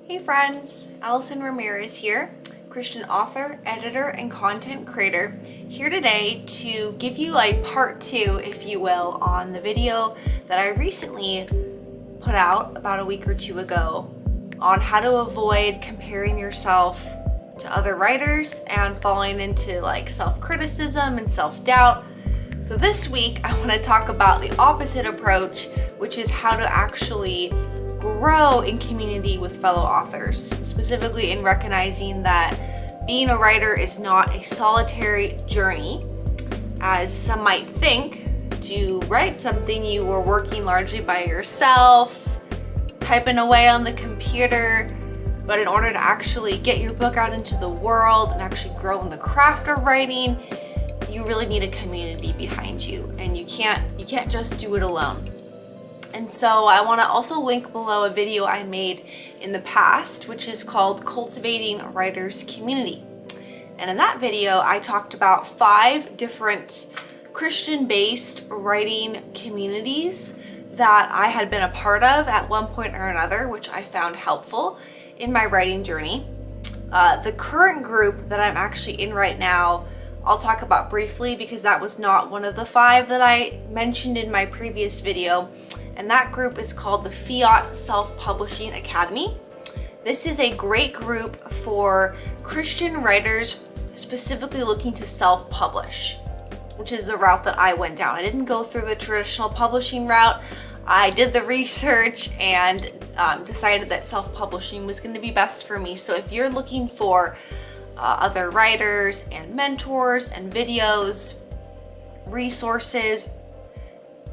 Hey friends, Allison Ramirez here, Christian author, editor, and content creator, here today to give you a part two, if you will, on the video that I recently put out about a week or two ago on how to avoid comparing yourself to other writers and falling into self-criticism and self-doubt. So this week I want to talk about the opposite approach, which is how to actually grow in community with fellow authors, specifically in recognizing that being a writer is not a solitary journey, as some might think. To write something, you were working largely by yourself, typing away on the computer, but in order to actually get your book out into the world and actually grow in the craft of writing, you really need a community behind you, and you can't just do it alone. And so I want to also link below a video I made in the past, which is called Cultivating a Writer's Community. And in that video, I talked about 5 different Christian-based writing communities that I had been a part of at one point or another, which I found helpful in my writing journey. The current group that I'm actually in right now, I'll talk about briefly because that was not one of the 5 that I mentioned in my previous video. And that group is called the Fiat Self-Publishing Academy. This is a great group for Christian writers specifically looking to self-publish, which is the route that I went down. I didn't go through the traditional publishing route. I did the research and decided that self-publishing was going to be best for me. So if you're looking for other writers and mentors and videos, resources,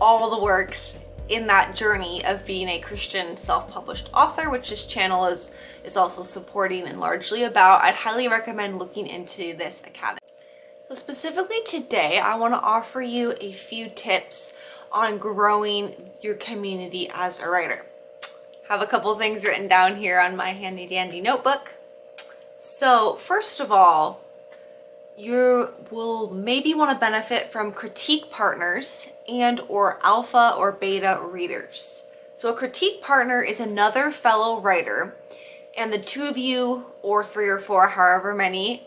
all the works in that journey of being a Christian self-published author, which this channel is also supporting and largely about, I'd highly recommend looking into this academy. So specifically today, I want to offer you a few tips on growing your community as a writer. I have a couple things written down here on my handy dandy notebook. So first of all, you will maybe want to benefit from critique partners and or alpha or beta readers. So a critique partner is another fellow writer, and the 2 of you, or 3 or 4, however many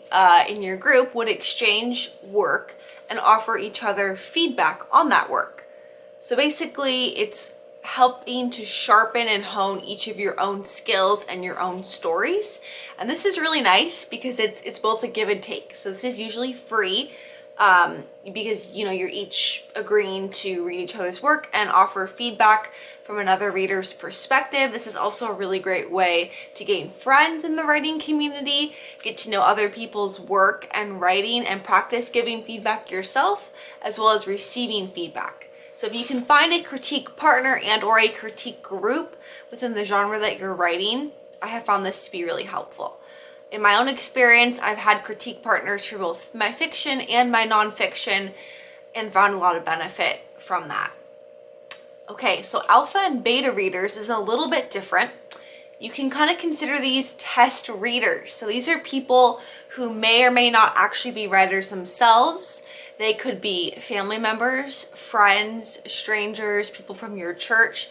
in your group, would exchange work and offer each other feedback on that work. So basically it's helping to sharpen and hone each of your own skills and your own stories. And this is really nice because it's both a give and take. So this is usually free because you're each agreeing to read each other's work and offer feedback from another reader's perspective. This is also a really great way to gain friends in the writing community, get to know other people's work and writing, and practice giving feedback yourself as well as receiving feedback. So if you can find a critique partner and or a critique group within the genre that you're writing, I have found this to be really helpful. In my own experience, I've had critique partners for both my fiction and my nonfiction and found a lot of benefit from that. Okay, so alpha and beta readers is a little bit different. You can kind of consider these test readers. So these are people who may or may not actually be writers themselves. They could be family members, friends, strangers, people from your church.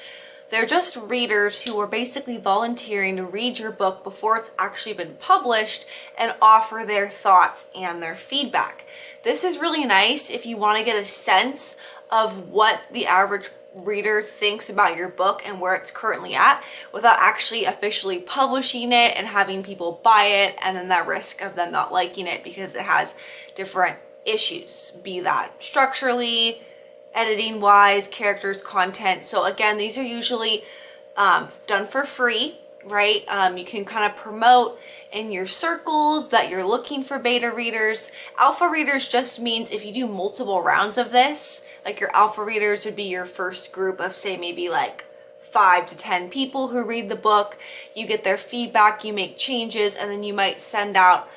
They're just readers who are basically volunteering to read your book before it's actually been published and offer their thoughts and their feedback. This is really nice if you want to get a sense of what the average reader thinks about your book and where it's currently at without actually officially publishing it and having people buy it, and then that risk of them not liking it because it has different issues, be that structurally, editing wise, characters, content. So again, these are usually done for free, right? You can kind of promote in your circles that you're looking for beta readers. Alpha readers just means if you do multiple rounds of this, like your alpha readers would be your first group of say maybe 5 to 10 people who read the book. You get their feedback, you make changes, and then you might send out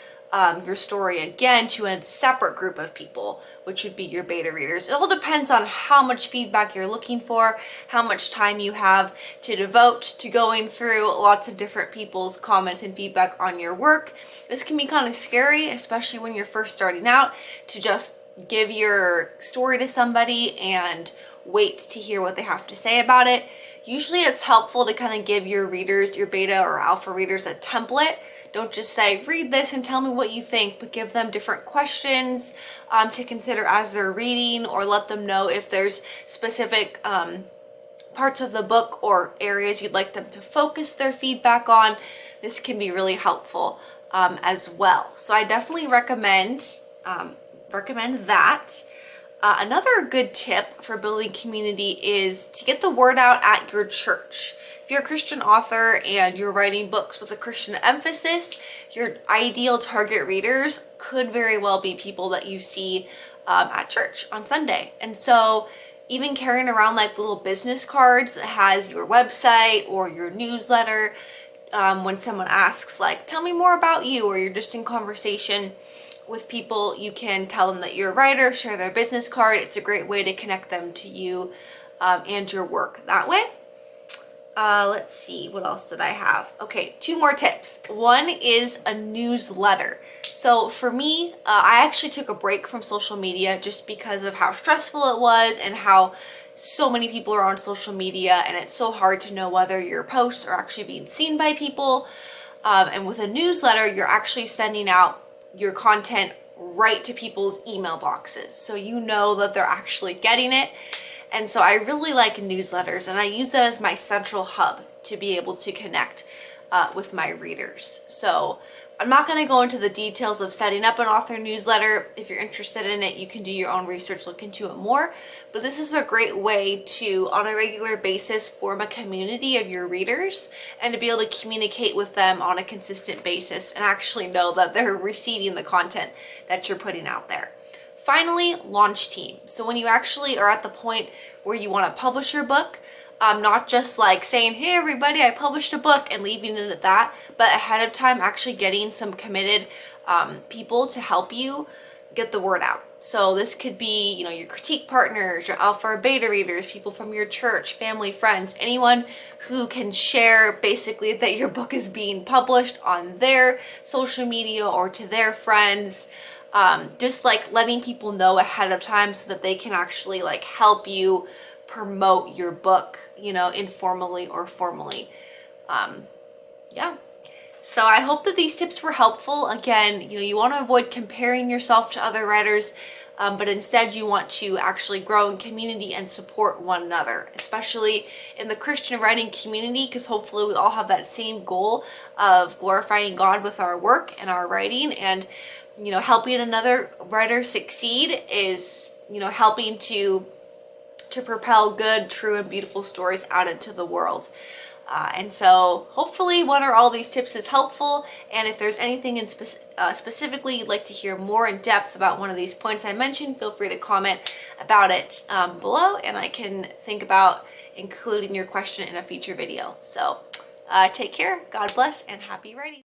your story again to a separate group of people, which would be your beta readers. It all depends on how much feedback you're looking for, how much time you have to devote to going through lots of different people's comments and feedback on your work. This can be kind of scary, especially when you're first starting out, to just give your story to somebody and wait to hear what they have to say about it. Usually it's helpful to kind of give your readers, your beta or alpha readers, a template. Don't just say, read this and tell me what you think, but give them different questions to consider as they're reading, or let them know if there's specific parts of the book or areas you'd like them to focus their feedback on. This can be really helpful as well. So I definitely recommend that. Another good tip for building community is to get the word out at your church. If you're a Christian author and you're writing books with a Christian emphasis, your ideal target readers could very well be people that you see at church on Sunday. And so even carrying around like little business cards that has your website or your newsletter, when someone asks like, tell me more about you, or you're just in conversation with people, you can tell them that you're a writer, share their business card. It's a great way to connect them to you and your work that way. Let's see, what else did I have? Okay, 2 more tips. One is a newsletter. So for me, I actually took a break from social media just because of how stressful it was and how so many people are on social media, and it's so hard to know whether your posts are actually being seen by people. And with a newsletter, you're actually sending out your content right to people's email boxes, so you know that they're actually getting it. And so I really like newsletters, and I use that as my central hub to be able to connect with my readers. So I'm not going to go into the details of setting up an author newsletter. If you're interested in it, you can do your own research, look into it more. But this is a great way to, on a regular basis, form a community of your readers and to be able to communicate with them on a consistent basis and actually know that they're receiving the content that you're putting out there. Finally, launch team. So when you actually are at the point where you want to publish your book, not just like saying, hey everybody, I published a book and leaving it at that, but ahead of time actually getting some committed people to help you get the word out. So this could be, you know, your critique partners, your alpha or beta readers, people from your church, family, friends, anyone who can share basically that your book is being published on their social media or to their friends. Just like letting people know ahead of time so that they can actually like help you promote your book, you know, informally or formally. Yeah. So I hope that these tips were helpful. Again, you know, you want to avoid comparing yourself to other writers, but instead you want to actually grow in community and support one another, especially in the Christian writing community, because hopefully we all have that same goal of glorifying God with our work and our writing. And, you know, helping another writer succeed is, you know, helping to propel good, true, and beautiful stories out into the world. And so hopefully one or all these tips is helpful. And if there's anything in specifically you'd like to hear more in depth about one of these points I mentioned, feel free to comment about it below, and I can think about including your question in a future video. So take care, God bless, and happy writing.